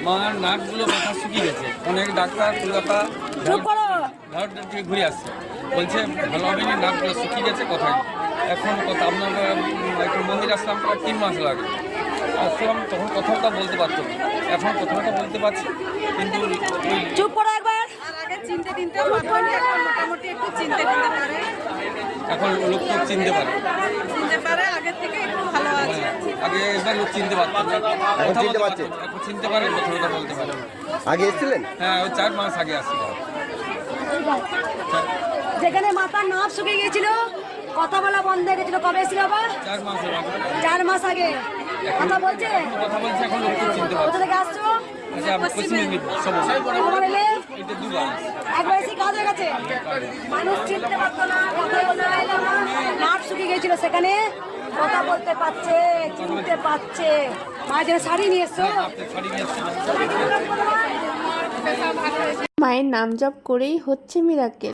মার নাকগুলো ব্যথা শুকিয়ে গেছে, অনেক ডাক্তার কলকাতা থেকে ঘুরে আসছে, বলছে ভালো হবে না, নাকগুলো শুকিয়ে গেছে। কোথায় এখন কথা আপনার একটু মন্দির আসলাম প্রায় 3 মাস লাগে আসলাম, তখন কথাটা বলতে পারতাম, এখন কথাটা বলতে পারছি কিন্তু চুপ করো একবার। এখন লোক তো চিনতে পারে, আগে এবার লোক চিনতে পারতাম না, কথা বলতে পারছে, এখন চিনতে পারে, কথাটা বলতে পারে। আগে এসেছিলেন? হ্যাঁ, ওই 4 মাস আগে আসছিল। যেখানে মাথার নাক শুকিয়ে গিয়েছিল, কথা বলা বন্ধ হয়ে গেছিল, কবে এসেছিল আবার? 4 মাস আগে। 4 মাস আগে কথা বলছে। কথা বলছে, এখন লোক তো চিনতে পারছে। কোথা থেকে আসছো? পশ্চিম মেদিনীপুর সমস্যা কখন এলে? এটা 2 বার। একবার এসে কাজ হয়ে গেছে। মানুষ চিনতে পারতো না, কথা বলতে পারতো না, নাক শুকিয়ে গিয়েছিল, সেখানে কথা বলতে পারছে, চিনতে পারছে। মাঝে শাড়ি নিয়ে এসছো? শাড়ি নিয়ে আসছে। মায়ের নাম জপ করেই হচ্ছে মিরাকেল।